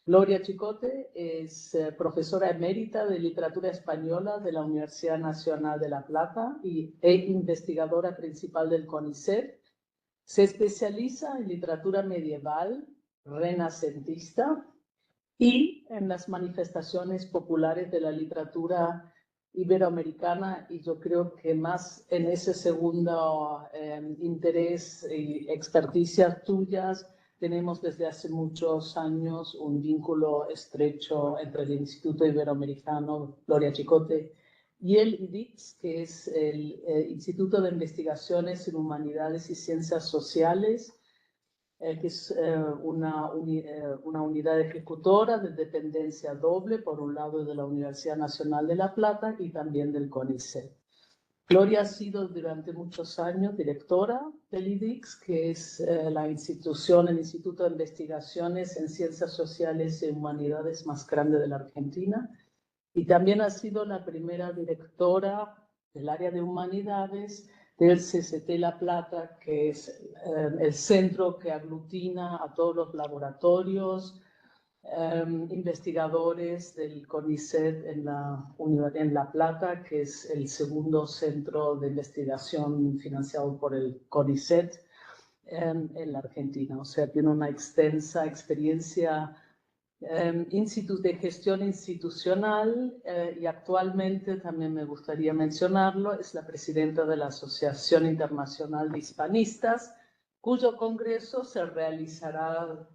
Gloria Chicote es profesora emérita de literatura española de la Universidad Nacional de La Plata e investigadora principal del CONICET. Se especializa en literatura medieval, renacentista y en las manifestaciones populares de la literatura iberoamericana, y yo creo que más en ese segundo interés y experticias tuyas tenemos desde hace muchos años un vínculo estrecho entre el Instituto Iberoamericano Gloria Chicote y el IDICS, que es el Instituto de Investigaciones en Humanidades y Ciencias Sociales, que es una unidad ejecutora de dependencia doble, por un lado de la Universidad Nacional de La Plata y también del CONICET. Gloria ha sido durante muchos años directora del IDICS, que es la institución, el Instituto de Investigaciones en Ciencias Sociales y Humanidades más grande de la Argentina, y también ha sido la primera directora del área de humanidades del CCT La Plata, que es el centro que aglutina a todos los laboratorios, investigadores del CONICET en La Plata, que es el segundo centro de investigación financiado por el CONICET en la Argentina. O sea, tiene una extensa experiencia de gestión institucional y actualmente, también me gustaría mencionarlo, es la presidenta de la Asociación Internacional de Hispanistas, cuyo congreso se realizará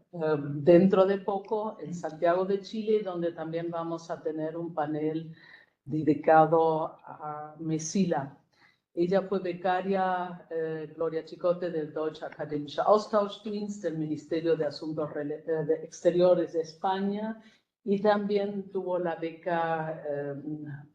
dentro de poco en Santiago de Chile, donde también vamos a tener un panel dedicado a Mesila. Ella fue becaria, Gloria Chicote, del Deutsche Akademische Austauschdienst, del Ministerio de Asuntos Exteriores de España, y también tuvo la beca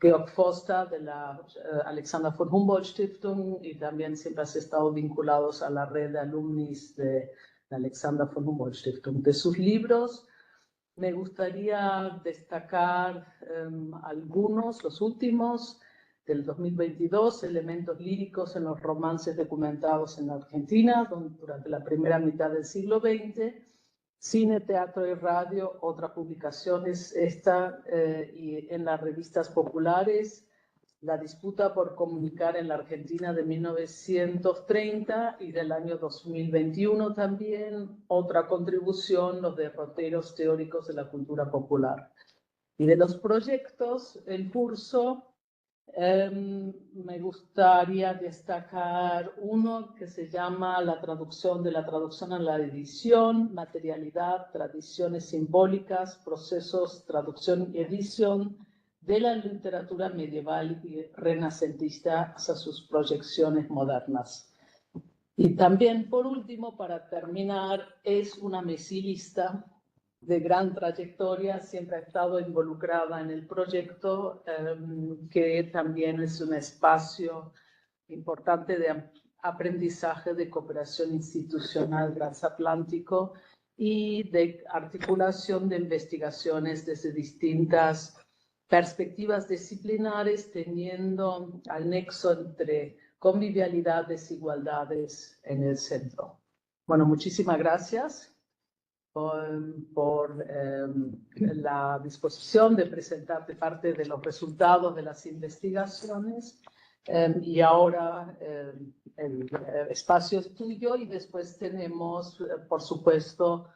Georg Foster de la Alexander von Humboldt Stiftung, y también siempre has estado vinculados a la red de alumnis de la Alexander von Humboldt Stiftung. De sus libros me gustaría destacar algunos, los últimos, del 2022, Elementos líricos en los romances documentados en la Argentina durante la primera mitad del siglo XX, Cine, Teatro y Radio, otras publicaciones, esta y en las revistas populares, La disputa por comunicar en la Argentina de 1930 y del año 2021 también, otra contribución, Los derroteros teóricos de la cultura popular. Y de los proyectos en curso, me gustaría destacar uno que se llama la traducción a la edición, materialidad, tradiciones simbólicas, procesos, traducción y edición de la literatura medieval y renacentista hacia sus proyecciones modernas. Y también, por último, para terminar, es una mesilista de gran trayectoria, siempre ha estado involucrada en el proyecto, que también es un espacio importante de aprendizaje de cooperación institucional transatlántico y de articulación de investigaciones desde distintas perspectivas disciplinares, teniendo al nexo entre convivialidad, desigualdades en el centro. Bueno, muchísimas gracias por la disposición de presentarte parte de los resultados de las investigaciones. Y ahora el espacio es tuyo y después tenemos, por supuesto,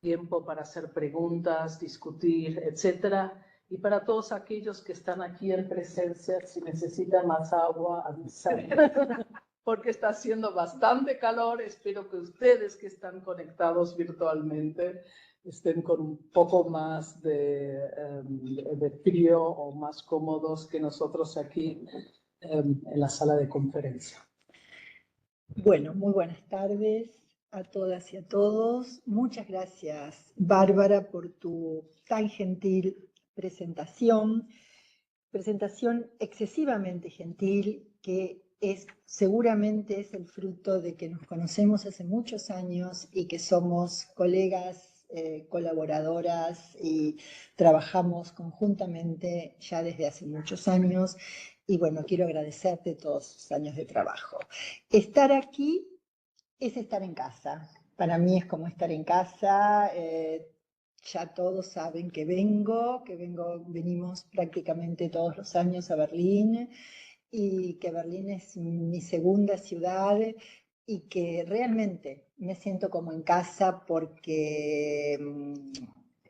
tiempo para hacer preguntas, discutir, etcétera. Y para todos aquellos que están aquí en presencia, si necesitan más agua, avisar. Porque está haciendo bastante calor. Espero que ustedes que están conectados virtualmente estén con un poco más de frío o más cómodos que nosotros aquí en la sala de conferencia. Bueno, muy buenas tardes a todas y a todos. Muchas gracias, Bárbara, por tu tan gentil presentación excesivamente gentil, que seguramente es el fruto de que nos conocemos hace muchos años y que somos colegas, colaboradoras y trabajamos conjuntamente ya desde hace muchos años. Y bueno, quiero agradecerte todos tus años de trabajo. Estar aquí es estar en casa. Para mí es como estar en casa. ya todos saben que venimos prácticamente todos los años a Berlín, y que Berlín es mi segunda ciudad y que realmente me siento como en casa porque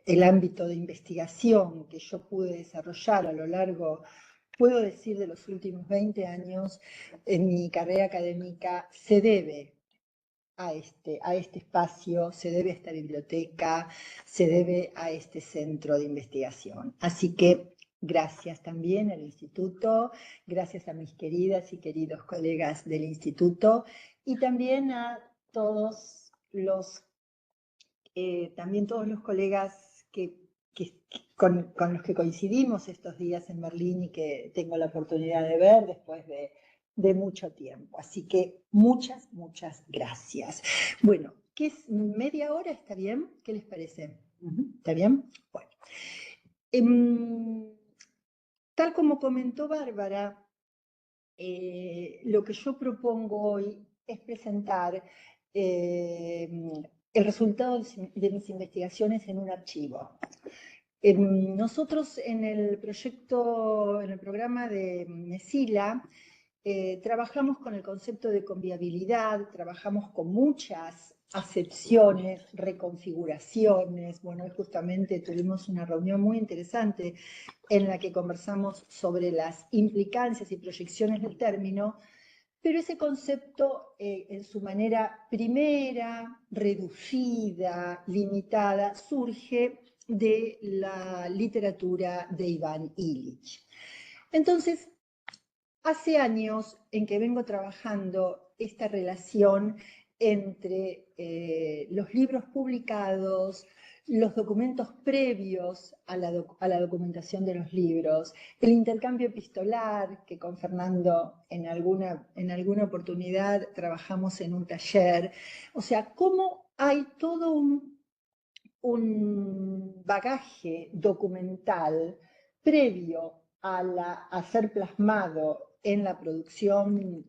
el ámbito de investigación que yo pude desarrollar a lo largo, puedo decir, de los últimos 20 años en mi carrera académica se debe a este espacio, se debe a esta biblioteca, se debe a este centro de investigación. Así que gracias también al instituto, gracias a mis queridas y queridos colegas del instituto y también a todos los, colegas con los que coincidimos estos días en Berlín y que tengo la oportunidad de ver después de mucho tiempo. Así que muchas, muchas gracias. Bueno, ¿qué es? ¿Media hora? ¿Está bien? ¿Qué les parece? ¿Está bien? Bueno. Tal como comentó Bárbara, lo que yo propongo hoy es presentar el resultado de mis investigaciones en un archivo. Nosotros en el programa de Mesila, trabajamos con el concepto de conviabilidad, trabajamos con muchas acepciones, reconfiguraciones. Bueno, justamente tuvimos una reunión muy interesante en la que conversamos sobre las implicancias y proyecciones del término, pero ese concepto en su manera primera, reducida, limitada, surge de la literatura de Iván Illich. Entonces, hace años en que vengo trabajando esta relación entre los libros publicados, los documentos previos a la documentación de los libros, el intercambio epistolar, que con Fernando en alguna oportunidad trabajamos en un taller. O sea, cómo hay todo un bagaje documental previo a ser plasmado en la producción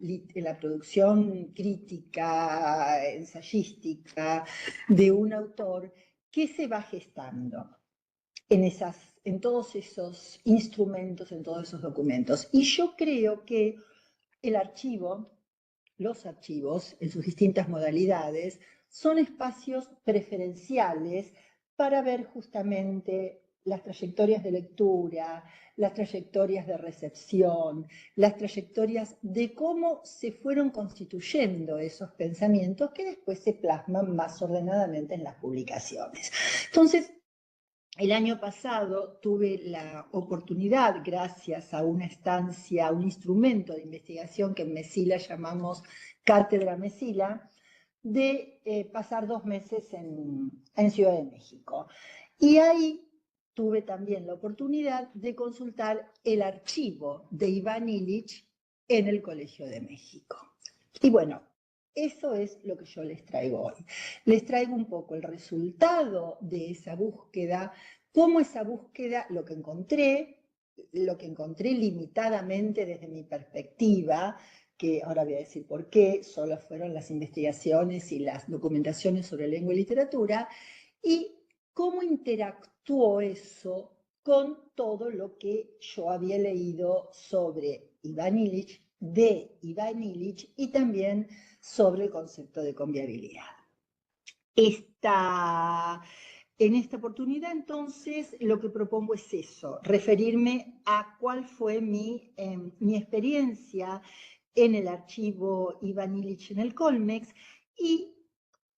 crítica, ensayística de un autor que se va gestando en todos esos instrumentos, en todos esos documentos. Y yo creo que los archivos, en sus distintas modalidades, son espacios preferenciales para ver justamente las trayectorias de lectura, las trayectorias de recepción, las trayectorias de cómo se fueron constituyendo esos pensamientos que después se plasman más ordenadamente en las publicaciones. Entonces, el año pasado tuve la oportunidad, gracias a una estancia, a un instrumento de investigación que en Mesila llamamos Cátedra Mesila, de pasar 2 meses en Ciudad de México. Y ahí tuve también la oportunidad de consultar el archivo de Iván Illich en el Colegio de México. Y bueno, eso es lo que yo les traigo hoy. Les traigo un poco el resultado de esa búsqueda, cómo esa búsqueda, lo que encontré limitadamente desde mi perspectiva, que ahora voy a decir por qué, solo fueron las investigaciones y las documentaciones sobre lengua y literatura, y cómo interactuó eso con todo lo que yo había leído sobre Iván Illich, de Iván Illich, y también sobre el concepto de conviabilidad. En esta oportunidad, entonces, lo que propongo es eso, referirme a cuál fue mi experiencia en el archivo Iván Illich en el Colmex y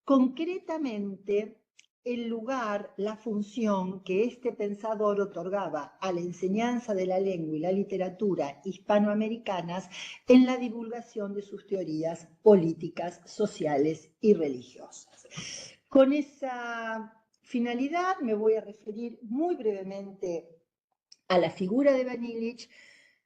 concretamente el lugar, la función que este pensador otorgaba a la enseñanza de la lengua y la literatura hispanoamericanas en la divulgación de sus teorías políticas, sociales y religiosas. Con esa finalidad me voy a referir muy brevemente a la figura de Iván Illich,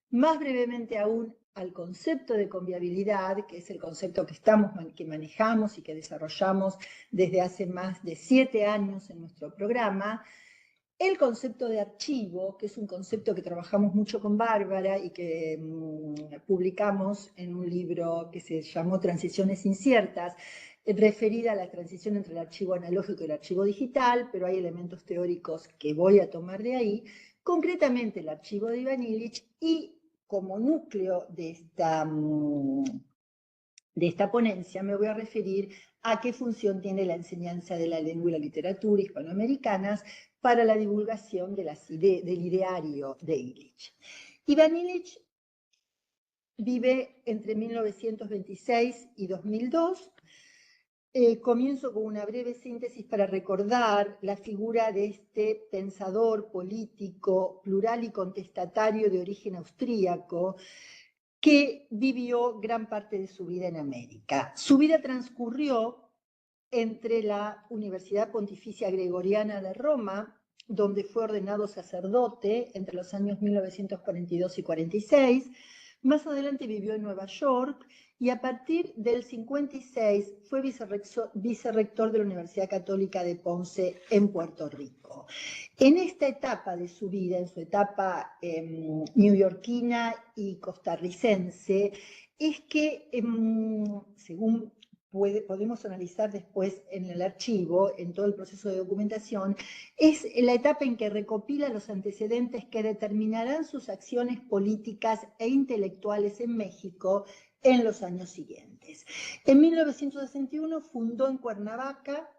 más brevemente aún al concepto de conviabilidad, que es el concepto que manejamos y que desarrollamos desde hace más de 7 años en nuestro programa, el concepto de archivo, que es un concepto que trabajamos mucho con Bárbara y que publicamos en un libro que se llamó Transiciones Inciertas, referida a la transición entre el archivo analógico y el archivo digital, pero hay elementos teóricos que voy a tomar de ahí, concretamente el archivo de Ivan Illich, y como núcleo de esta ponencia me voy a referir a qué función tiene la enseñanza de la lengua y la literatura hispanoamericanas para la divulgación del ideario de Illich. Ivan Illich vive entre 1926 y 2002. Comienzo con una breve síntesis para recordar la figura de este pensador político, plural y contestatario de origen austríaco, que vivió gran parte de su vida en América. Su vida transcurrió entre la Universidad Pontificia Gregoriana de Roma, donde fue ordenado sacerdote entre los años 1942 y 46. Más adelante vivió en Nueva York y a partir del 56 fue vicerrector de la Universidad Católica de Ponce en Puerto Rico. En esta etapa de su vida, en su etapa neoyorquina y costarricense, es que, según podemos analizar después en el archivo, en todo el proceso de documentación, es la etapa en que recopila los antecedentes que determinarán sus acciones políticas e intelectuales en México en los años siguientes. En 1961 fundó en Cuernavaca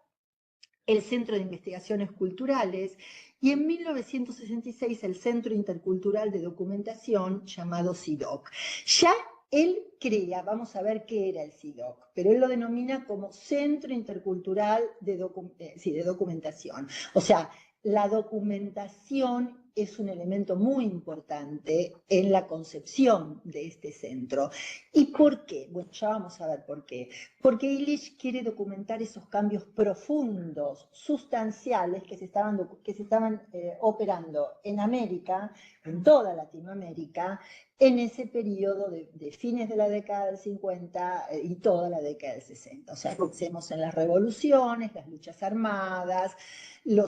el Centro de Investigaciones Culturales y en 1966 el Centro Intercultural de Documentación llamado CIDOC. Ya él crea, vamos a ver qué era el CIDOC, pero él lo denomina como Centro Intercultural de Documentación. O sea, la documentación es un elemento muy importante en la concepción de este centro. ¿Y por qué? Bueno, ya vamos a ver por qué. Porque Illich quiere documentar esos cambios profundos, sustanciales que se estaban operando en América, en toda Latinoamérica, en ese periodo de fines de la década del 50 y toda la década del 60. O sea, pensemos en las revoluciones, las luchas armadas, la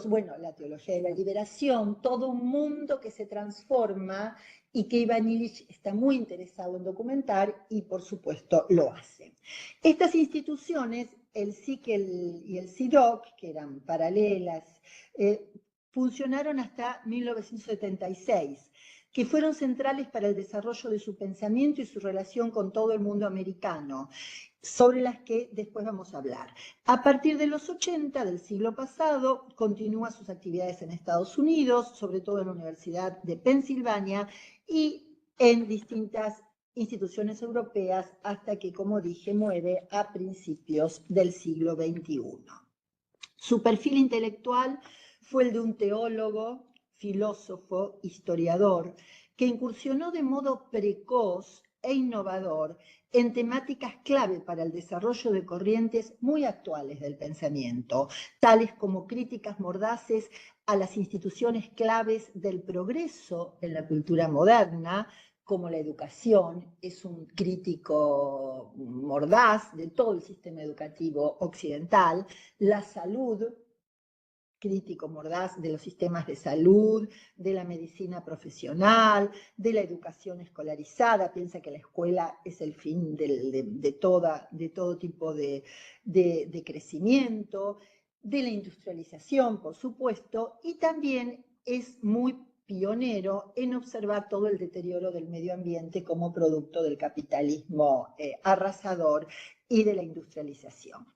teología de la liberación, todo un mundo que se transforma y que Ivan Illich está muy interesado en documentar y, por supuesto, lo hace. Estas instituciones, el SIC y el CIDOC, que eran paralelas, funcionaron hasta 1976, que fueron centrales para el desarrollo de su pensamiento y su relación con todo el mundo americano, sobre las que después vamos a hablar. A partir de los 80 del siglo pasado, continúa sus actividades en Estados Unidos, sobre todo en la Universidad de Pensilvania y en distintas instituciones europeas, hasta que, como dije, muere a principios del siglo XXI. Su perfil intelectual fue el de un teólogo, filósofo, historiador, que incursionó de modo precoz e innovador en temáticas clave para el desarrollo de corrientes muy actuales del pensamiento, tales como críticas mordaces a las instituciones claves del progreso en la cultura moderna, como la educación. Es un crítico mordaz de todo el sistema educativo occidental, la salud, crítico mordaz de los sistemas de salud, de la medicina profesional, de la educación escolarizada. Piensa que la escuela es el fin de todo tipo de crecimiento, de la industrialización, por supuesto, y también es muy pionero en observar todo el deterioro del medio ambiente como producto del capitalismo arrasador y de la industrialización.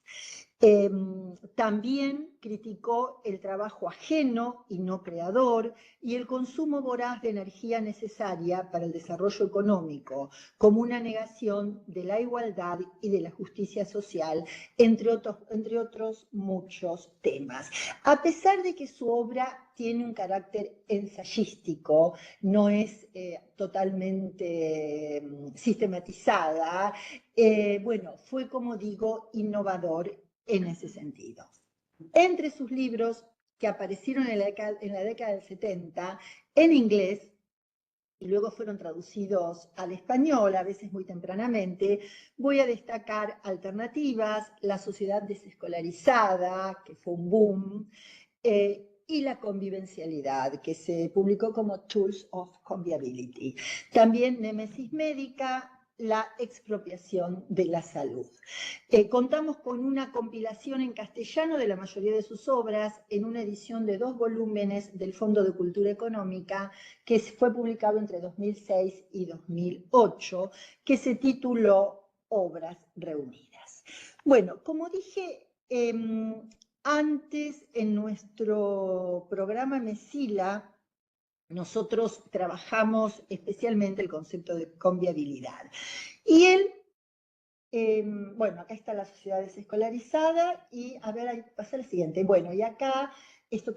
También criticó el trabajo ajeno y no creador y el consumo voraz de energía necesaria para el desarrollo económico, como una negación de la igualdad y de la justicia social, entre otros muchos temas. A pesar de que su obra tiene un carácter ensayístico, no es totalmente sistematizada, fue, como digo, innovador en ese sentido. Entre sus libros que aparecieron en la década del 70 en inglés y luego fueron traducidos al español, a veces muy tempranamente, voy a destacar Alternativas, La sociedad desescolarizada, que fue un boom, y La convivencialidad, que se publicó como Tools of Conviviality. También Némesis Médica, la expropiación de la salud. Contamos con una compilación en castellano de la mayoría de sus obras en una edición de 2 volúmenes del Fondo de Cultura Económica que fue publicado entre 2006 y 2008, que se tituló Obras Reunidas. Bueno, como dije antes, en nuestro programa Mesila, nosotros trabajamos especialmente el concepto de conviabilidad. Y él, bueno, acá está la sociedad desescolarizada y a ver, ahí pasa el siguiente. Bueno, y acá, esto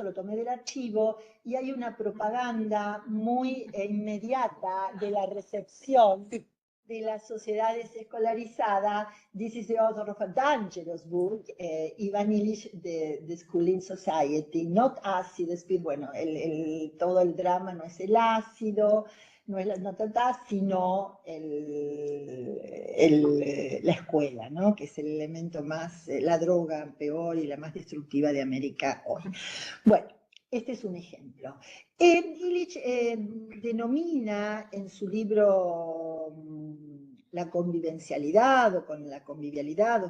lo tomé del archivo, y hay una propaganda muy inmediata de la recepción de la sociedad desescolarizada. This is the author of a dangerous book, Ivan Illich, the Schooling Society, not acid speed. Bueno, todo el drama no es el ácido, no es la notata, sino la escuela, ¿no? Que es el elemento más, la droga peor y la más destructiva de América hoy. Bueno, este es un ejemplo. Illich denomina en su libro La convivencialidad o con la convivialidad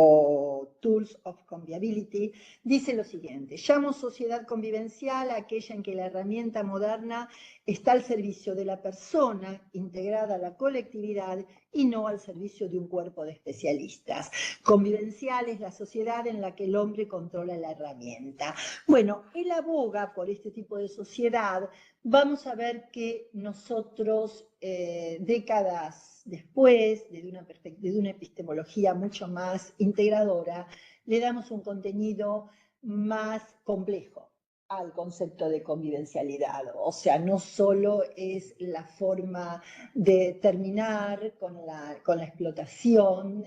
o Tools of Conviviality, dice lo siguiente: llamo sociedad convivencial a aquella en que la herramienta moderna está al servicio de la persona integrada a la colectividad y no al servicio de un cuerpo de especialistas. Convivencial es la sociedad en la que el hombre controla la herramienta. Bueno, él aboga por este tipo de sociedad. Vamos a ver que nosotros, décadas después, desde una epistemología mucho más integradora, le damos un contenido más complejo al concepto de convivencialidad. O sea, no solo es la forma de terminar con la explotación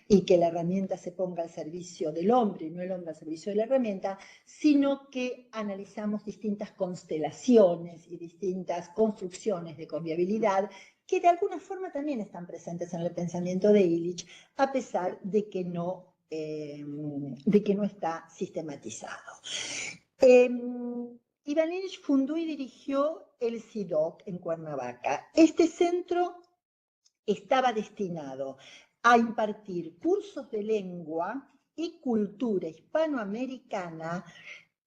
y que la herramienta se ponga al servicio del hombre y no el hombre al servicio de la herramienta, sino que analizamos distintas constelaciones y distintas construcciones de convivialidad que de alguna forma también están presentes en el pensamiento de Illich, a pesar de que no está sistematizado. Ivan Illich fundó y dirigió el CIDOC en Cuernavaca. Este centro estaba destinado a impartir cursos de lengua y cultura hispanoamericana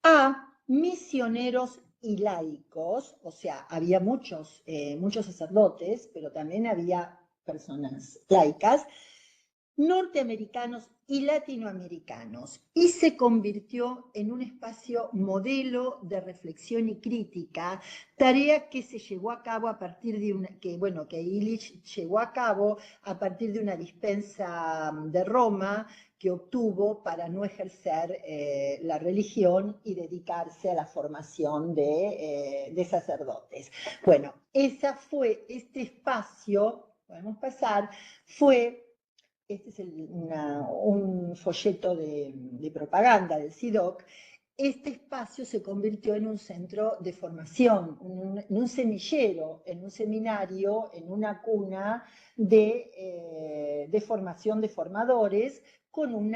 a misioneros y laicos. O sea, había muchos sacerdotes, pero también había personas laicas, norteamericanos y latinoamericanos, y se convirtió en un espacio modelo de reflexión y crítica, tarea que se llevó a cabo a partir de que Illich llevó a cabo a partir de una dispensa de Roma que obtuvo para no ejercer la religión y dedicarse a la formación de sacerdotes. Bueno, este espacio, podemos pasar, fue... Este es un folleto de propaganda del CIDOC. Este espacio se convirtió en un centro de formación, en un semillero, en un seminario, en una cuna de formación de formadores con un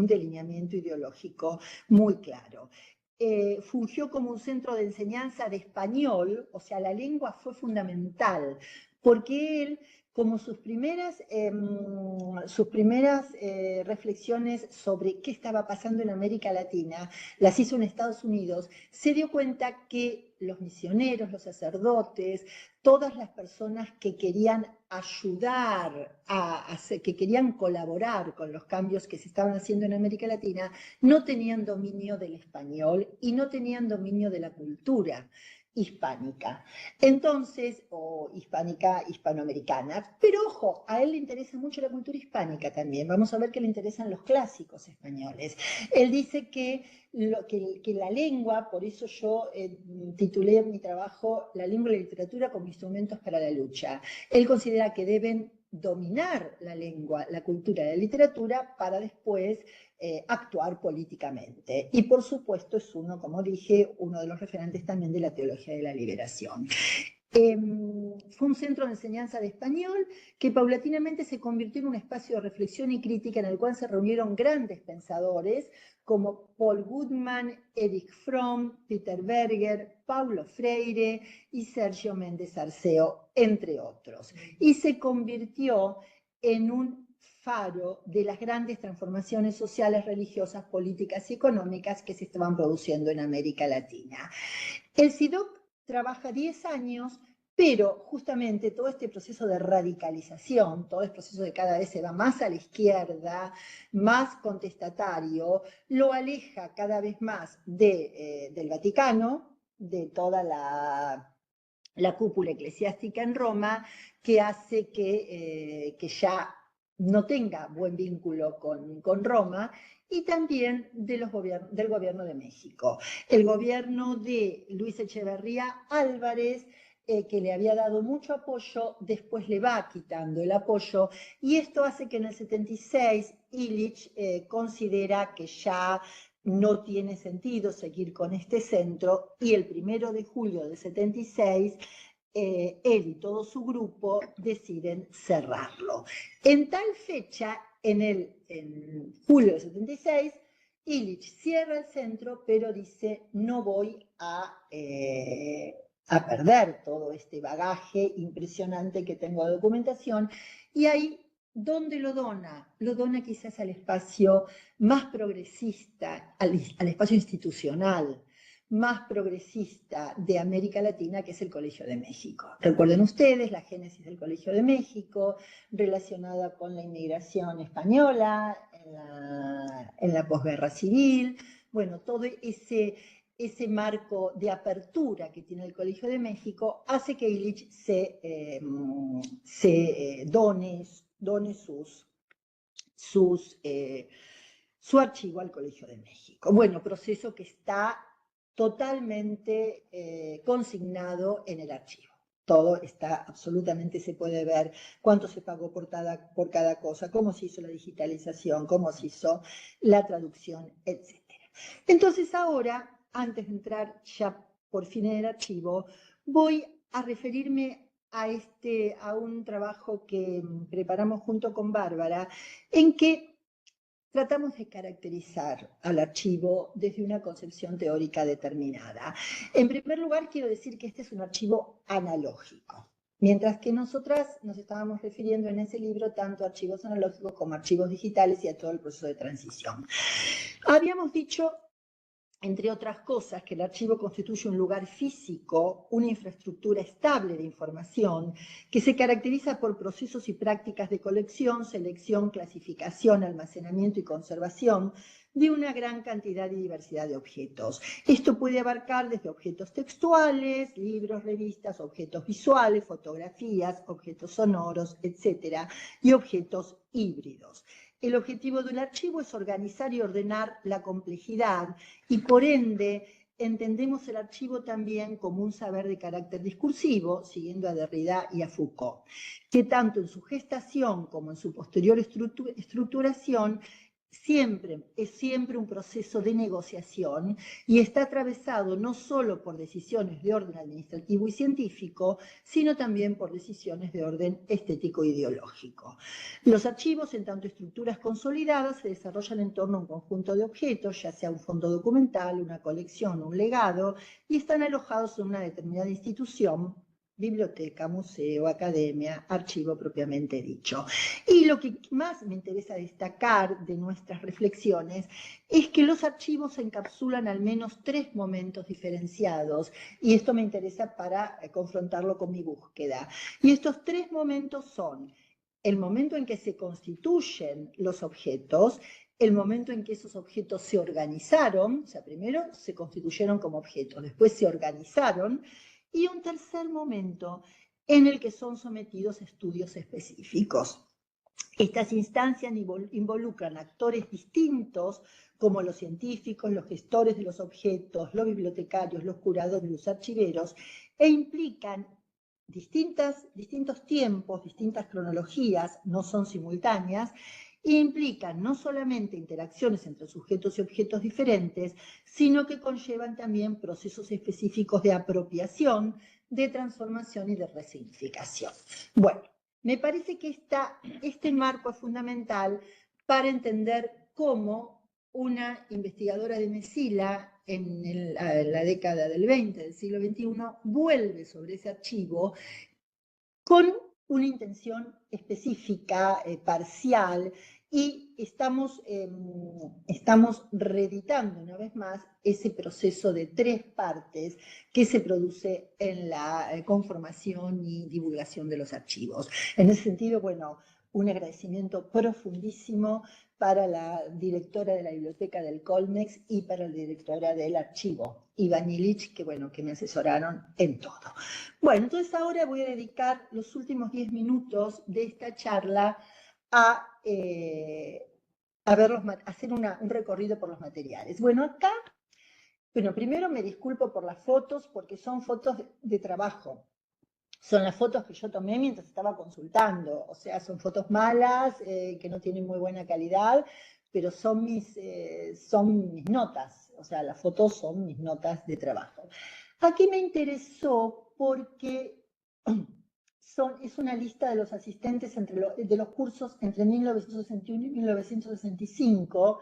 delineamiento ideológico muy claro. Fungió como un centro de enseñanza de español, o sea, la lengua fue fundamental, porque él, como sus primeras reflexiones sobre qué estaba pasando en América Latina, las hizo en Estados Unidos, se dio cuenta que los misioneros, los sacerdotes, todas las personas que querían ayudar, que querían colaborar con los cambios que se estaban haciendo en América Latina, no tenían dominio del español y no tenían dominio de la cultura hispánica. Entonces, o hispánica, hispanoamericana, pero ojo, a él le interesa mucho la cultura hispánica también. Vamos a ver que le interesan los clásicos españoles. Él dice que la lengua, por eso yo titulé mi trabajo La lengua y la literatura como instrumentos para la lucha. Él considera que deben dominar la lengua, la cultura y la literatura para después actuar políticamente. Y por supuesto es como dije, uno de los referentes también de la teología de la liberación. Fue un centro de enseñanza de español que paulatinamente se convirtió en un espacio de reflexión y crítica en el cual se reunieron grandes pensadores como Paul Goodman, Erich Fromm, Peter Berger, Paulo Freire y Sergio Méndez Arceo, entre otros. Y se convirtió en un faro de las grandes transformaciones sociales, religiosas, políticas y económicas que se estaban produciendo en América Latina. El CIDOC trabaja 10 años, pero justamente todo este proceso de radicalización, todo este proceso de cada vez se va más a la izquierda, más contestatario, lo aleja cada vez más del Vaticano, de toda la cúpula eclesiástica en Roma, que hace que ya no tenga buen vínculo con Roma, y también del gobierno de México. El gobierno de Luis Echeverría Álvarez, que le había dado mucho apoyo, después le va quitando el apoyo, y esto hace que en el 76 Illich considera que ya no tiene sentido seguir con este centro, y el 1 de julio del 76 él y todo su grupo deciden cerrarlo. En tal fecha, en julio del 76, Illich cierra el centro, pero dice, no voy a perder todo este bagaje impresionante que tengo de documentación, y ahí, ¿dónde lo dona? Lo dona quizás al espacio más progresista, al espacio institucional más progresista de América Latina, que es el Colegio de México. Recuerden ustedes la génesis del Colegio de México, relacionada con la inmigración española en la posguerra civil. Bueno, todo ese marco de apertura que tiene el Colegio de México hace que Illich done su archivo al Colegio de México. Bueno, proceso que está totalmente consignado en el archivo. Todo está absolutamente, se puede ver cuánto se pagó por cada cosa, cómo se hizo la digitalización, cómo se hizo la traducción, etc. Entonces ahora, antes de entrar ya por fin en el archivo, voy a referirme a un trabajo que preparamos junto con Bárbara, en que tratamos de caracterizar al archivo desde una concepción teórica determinada. En primer lugar, quiero decir que este es un archivo analógico, mientras que nosotras nos estábamos refiriendo en ese libro tanto a archivos analógicos como a archivos digitales y a todo el proceso de transición. Habíamos dicho, entre otras cosas, que el archivo constituye un lugar físico, una infraestructura estable de información, que se caracteriza por procesos y prácticas de colección, selección, clasificación, almacenamiento y conservación de una gran cantidad y diversidad de objetos. Esto puede abarcar desde objetos textuales, libros, revistas, objetos visuales, fotografías, objetos sonoros, etc., y objetos híbridos. El objetivo del archivo es organizar y ordenar la complejidad, y por ende entendemos el archivo también como un saber de carácter discursivo, siguiendo a Derrida y a Foucault, que tanto en su gestación como en su posterior estructuración es siempre un proceso de negociación, y está atravesado no solo por decisiones de orden administrativo y científico, sino también por decisiones de orden estético e ideológico. Los archivos, en tanto estructuras consolidadas, se desarrollan en torno a un conjunto de objetos, ya sea un fondo documental, una colección, un legado, y están alojados en una determinada institución, biblioteca, museo, academia, archivo propiamente dicho. Y lo que más me interesa destacar de nuestras reflexiones es que los archivos encapsulan al menos 3 momentos diferenciados, y esto me interesa para confrontarlo con mi búsqueda. Y estos 3 momentos son el momento en que se constituyen los objetos, el momento en que esos objetos se organizaron, o sea, primero se constituyeron como objetos, después se organizaron, y un tercer momento en el que son sometidos a estudios específicos. Estas instancias involucran actores distintos, como los científicos, los gestores de los objetos, los bibliotecarios, los curadores, los archiveros, e implican distintos tiempos, distintas cronologías, no son simultáneas, e implican no solamente interacciones entre sujetos y objetos diferentes, sino que conllevan también procesos específicos de apropiación de transformación y de resignificación. Bueno, me parece que este marco es fundamental para entender cómo una investigadora de Mesila en la década del 20 del siglo XXI vuelve sobre ese archivo con una intención específica, parcial, y estamos reeditando una vez más ese proceso de 3 partes que se produce en la conformación y divulgación de los archivos. En ese sentido, bueno, un agradecimiento profundísimo para la directora de la Biblioteca del Colmex y para la directora del archivo, Iván Illich, que bueno, que me asesoraron en todo. Bueno, entonces ahora voy a dedicar los últimos 10 minutos de esta charla a hacer un recorrido por los materiales. Bueno, acá, bueno, primero me disculpo por las fotos, porque son fotos de trabajo. Son las fotos que yo tomé mientras estaba consultando, o sea, son fotos malas, que no tienen muy buena calidad, pero son mis notas, o sea, las fotos son mis notas de trabajo. Aquí me interesó porque es una lista de los asistentes de los cursos entre 1961 y 1965.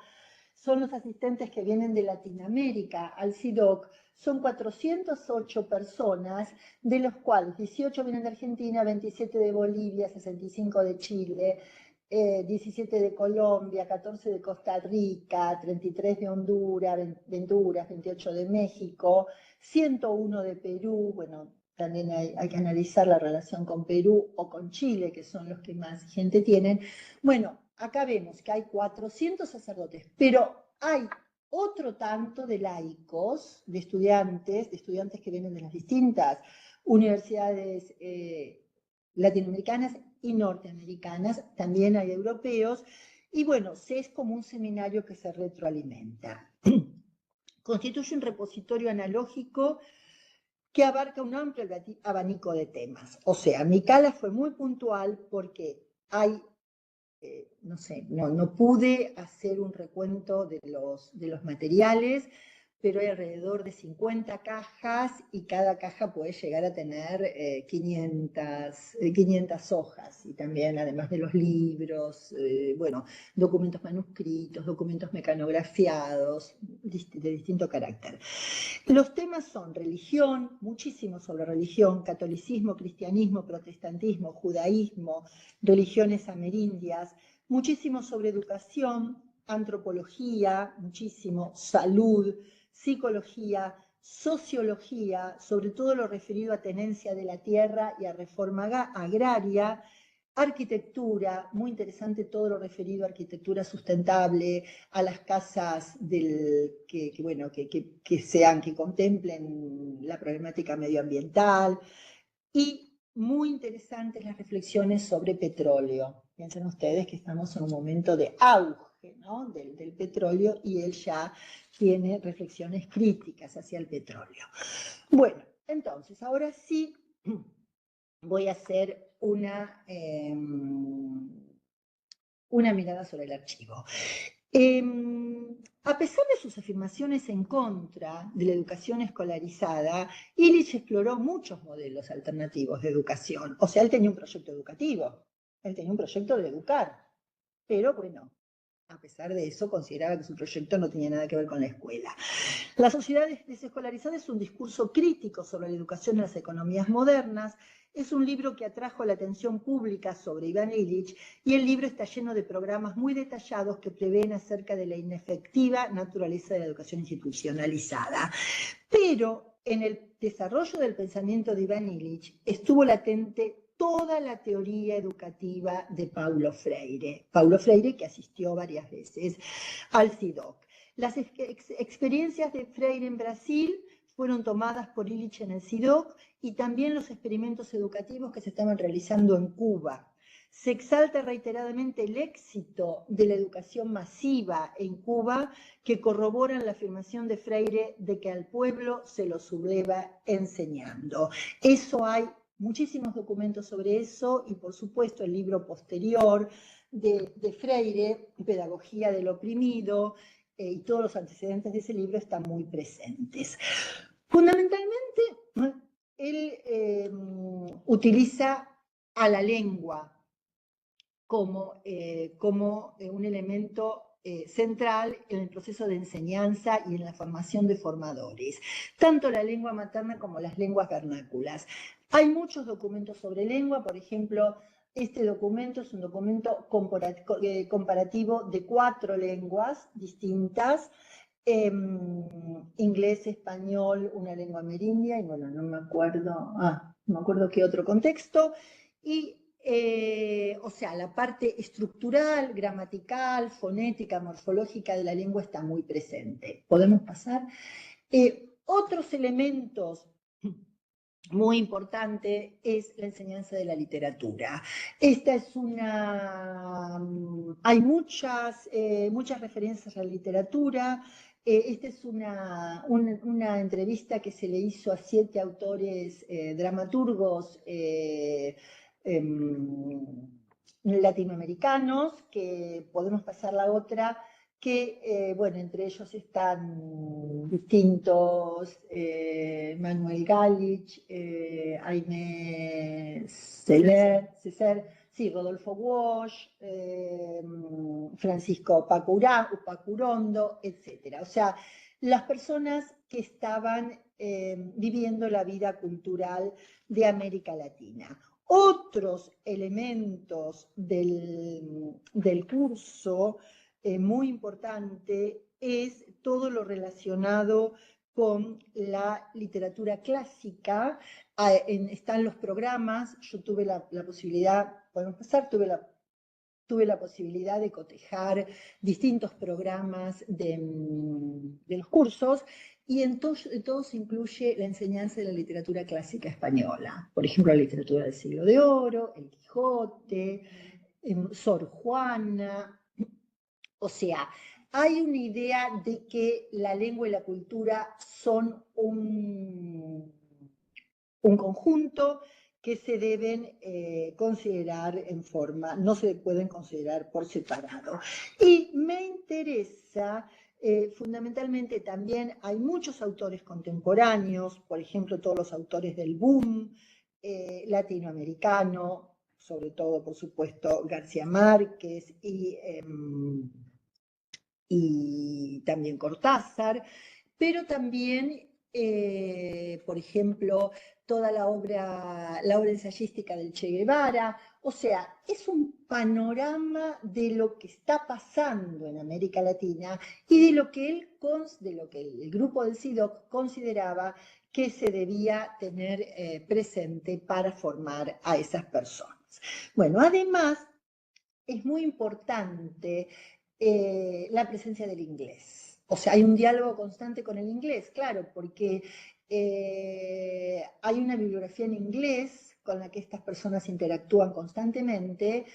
Son los asistentes que vienen de Latinoamérica al CIDOC. Son 408 personas, de los cuales 18 vienen de Argentina, 27 de Bolivia, 65 de Chile, 17 de Colombia, 14 de Costa Rica, 33 de Honduras, 28 de México, 101 de Perú. Bueno, también hay que analizar la relación con Perú o con Chile, que son los que más gente tienen. Bueno, acá vemos que hay 400 sacerdotes, pero hay otro tanto de laicos, de estudiantes que vienen de las distintas universidades latinoamericanas y norteamericanas, también hay europeos, y bueno, es como un seminario que se retroalimenta. Constituye un repositorio analógico que abarca un amplio abanico de temas. O sea, mi cala fue muy puntual porque hay, no sé, no pude hacer un recuento de los materiales, pero hay alrededor de 50 cajas y cada caja puede llegar a tener 500 hojas, y también, además de los libros, bueno, documentos manuscritos, documentos mecanografiados, de distinto carácter. Los temas son religión, muchísimo sobre religión, catolicismo, cristianismo, protestantismo, judaísmo, religiones amerindias, muchísimo sobre educación, antropología, muchísimo, salud, psicología, sociología, sobre todo lo referido a tenencia de la tierra y a reforma agraria, arquitectura, muy interesante todo lo referido a arquitectura sustentable, a las casas que contemplen la problemática medioambiental, y muy interesantes las reflexiones sobre petróleo. Piensen ustedes que estamos en un momento de auge, ¿no?, del petróleo, y él ya tiene reflexiones críticas hacia el petróleo. Bueno, entonces, ahora sí voy a hacer una mirada sobre el archivo. A pesar de sus afirmaciones en contra de la educación escolarizada, Illich exploró muchos modelos alternativos de educación. O sea, él tenía un proyecto educativo, él tenía un proyecto de educar, pero bueno, a pesar de eso, consideraba que su proyecto no tenía nada que ver con la escuela. La sociedad desescolarizada es un discurso crítico sobre la educación en las economías modernas. Es un libro que atrajo la atención pública sobre Iván Illich, y el libro está lleno de programas muy detallados que prevén acerca de la inefectiva naturaleza de la educación institucionalizada. Pero en el desarrollo del pensamiento de Iván Illich estuvo latente toda la teoría educativa de Paulo Freire. Paulo Freire, que asistió varias veces al CIDOC. Las experiencias de Freire en Brasil fueron tomadas por Illich en el CIDOC, y también los experimentos educativos que se estaban realizando en Cuba. Se exalta reiteradamente el éxito de la educación masiva en Cuba, que corroboran la afirmación de Freire de que al pueblo se lo subleva enseñando. Eso hay muchísimos documentos sobre eso, y por supuesto el libro posterior de Freire, Pedagogía del Oprimido, y todos los antecedentes de ese libro están muy presentes. Fundamentalmente, él utiliza a la lengua como un elemento central en el proceso de enseñanza y en la formación de formadores, tanto la lengua materna como las lenguas vernáculas. Hay muchos documentos sobre lengua, por ejemplo, este documento es un documento comparativo de 4 lenguas distintas, inglés, español, una lengua amerindia, y bueno, no me acuerdo qué otro contexto, y o sea, la parte estructural, gramatical, fonética, morfológica de la lengua está muy presente. ¿Podemos pasar? Otros elementos muy importante es la enseñanza de la literatura. Esta es hay muchas referencias a la literatura. Esta es una entrevista que se le hizo a 7 autores dramaturgos latinoamericanos, que podemos pasar la otra, que, bueno, entre ellos están distintos, Manuel Galich, Aimé Césaire, sí, Rodolfo Walsh, Francisco Pacurondo, etc. O sea, las personas que estaban viviendo la vida cultural de América Latina. Otros elementos del curso muy importante es todo lo relacionado con la literatura clásica. Están los programas, yo tuve la posibilidad, podemos pasar, tuve la posibilidad de cotejar distintos programas de los cursos, y en todos incluye la enseñanza de la literatura clásica española. Por ejemplo, la literatura del Siglo de Oro, El Quijote, Sor Juana. O sea, hay una idea de que la lengua y la cultura son un conjunto que se deben considerar no se pueden considerar por separado. Y me interesa, fundamentalmente también hay muchos autores contemporáneos, por ejemplo, todos los autores del boom latinoamericano, sobre todo, por supuesto, García Márquez y también Cortázar, pero también, por ejemplo, toda la obra ensayística del Che Guevara. O sea, es un panorama de lo que está pasando en América Latina y de lo que el grupo del CIDOC consideraba que se debía tener presente para formar a esas personas. Bueno, además, es muy importante la presencia del inglés. O sea, hay un diálogo constante con el inglés, claro, porque hay una bibliografía en inglés con la que estas personas interactúan constantemente,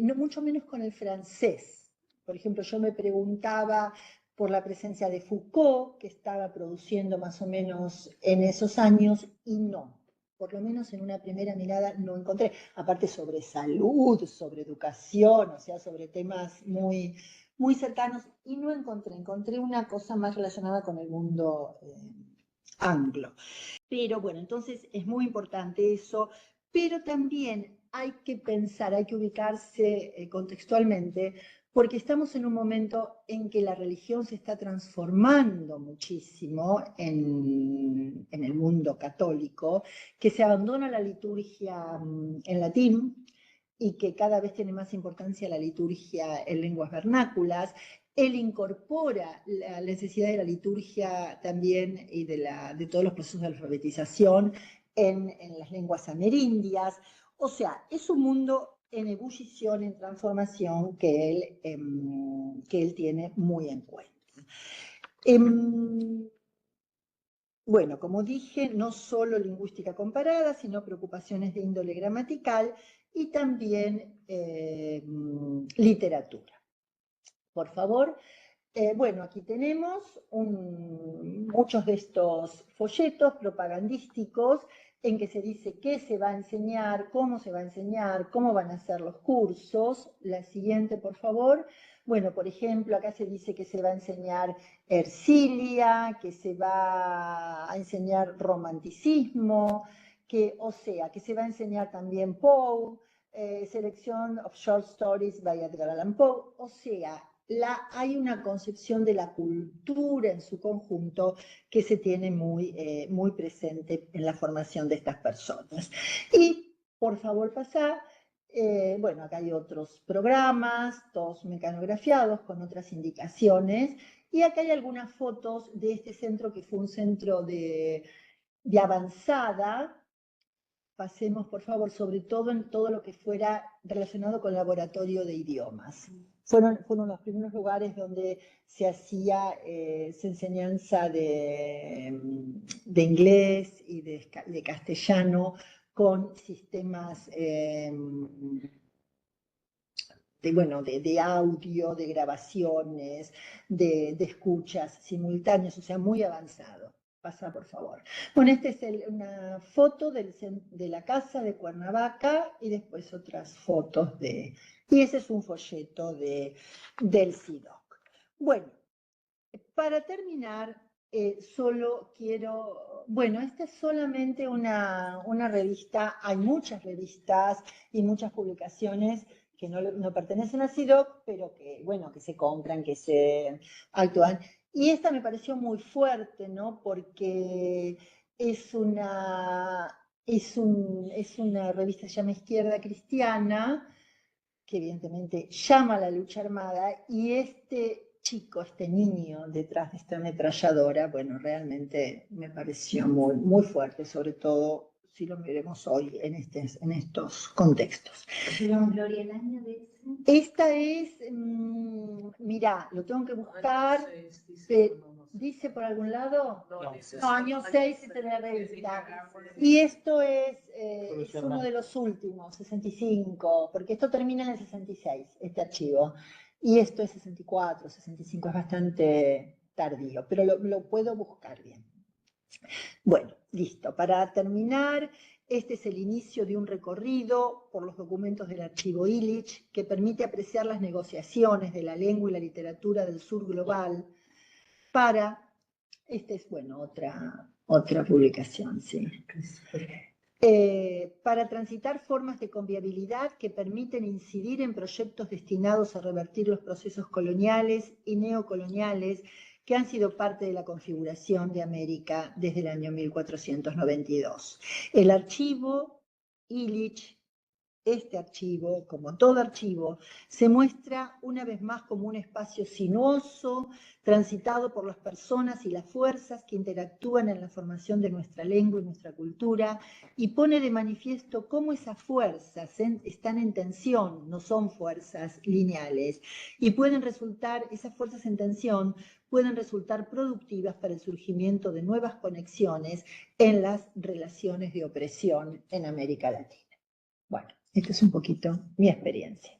no mucho menos con el francés. Por ejemplo, yo me preguntaba por la presencia de Foucault, que estaba produciendo más o menos en esos años, y no. Por lo menos en una primera mirada no encontré, aparte sobre salud, sobre educación, o sea, sobre temas muy, muy cercanos, y no encontré una cosa más relacionada con el mundo anglo. Pero bueno, entonces es muy importante eso, pero también hay que pensar, hay que ubicarse contextualmente, porque estamos en un momento en que la religión se está transformando muchísimo en el mundo católico, que se abandona la liturgia en latín y que cada vez tiene más importancia la liturgia en lenguas vernáculas. Él incorpora la necesidad de la liturgia también y de todos los procesos de alfabetización en las lenguas amerindias. O sea, es un mundo en ebullición, en transformación, que él tiene muy en cuenta. Bueno, como dije, no solo lingüística comparada, sino preocupaciones de índole gramatical y también literatura. Por favor. Bueno, aquí tenemos muchos de estos folletos propagandísticos en que se dice qué se va a enseñar, cómo van a ser los cursos. La siguiente, por favor. Bueno, por ejemplo, acá se dice que se va a enseñar Ercilia, que se va a enseñar romanticismo, o sea, que se va a enseñar también Poe, Selection of Short Stories by Edgar Allan Poe, o sea, hay una concepción de la cultura en su conjunto que se tiene muy presente en la formación de estas personas. Y, por favor, pasar. Bueno, acá hay otros programas, todos mecanografiados con otras indicaciones, y acá hay algunas fotos de este centro que fue un centro de avanzada. Pasemos, por favor, sobre todo en todo lo que fuera relacionado con laboratorio de idiomas. Fueron los primeros lugares donde se hacía enseñanza de inglés y de castellano con sistemas de audio, de grabaciones, de escuchas simultáneas, o sea, muy avanzado. Pasa, por favor. Bueno, esta es una foto de la casa de Cuernavaca y después otras fotos y ese es un folleto del CIDOC. Bueno, para terminar, solo quiero, esta es solamente una revista, hay muchas revistas y muchas publicaciones que no pertenecen a CIDOC, pero que se compran, que se actúan. Y esta me pareció muy fuerte, ¿no? Porque es una revista que se llama Izquierda Cristiana, que evidentemente llama a la lucha armada, y este niño detrás de esta ametralladora, realmente me pareció muy fuerte, sobre todo si lo miremos hoy en estos contextos. Gloria, el año de ese. Esta es, mirá, lo tengo que buscar, ¿dice por algún lado? No, año 6 se tiene la revista. Y esto es uno de los últimos, 65, porque esto termina en el 66, este archivo. Y esto es 64, 65, es bastante tardío, pero lo puedo buscar bien. Bueno, listo. Para terminar, este es el inicio de un recorrido por los documentos del archivo Illich que permite apreciar las negociaciones de la lengua y la literatura del sur global esta es, otra publicación, sí. Para transitar formas de convivialidad que permiten incidir en proyectos destinados a revertir los procesos coloniales y neocoloniales que han sido parte de la configuración de América desde el año 1492. El archivo Illich, este archivo, como todo archivo, se muestra una vez más como un espacio sinuoso, transitado por las personas y las fuerzas que interactúan en la formación de nuestra lengua y nuestra cultura, y pone de manifiesto cómo esas fuerzas están en tensión, no son fuerzas lineales, y esas fuerzas en tensión pueden resultar productivas para el surgimiento de nuevas conexiones en las relaciones de opresión en América Latina. Bueno, esta es un poquito mi experiencia.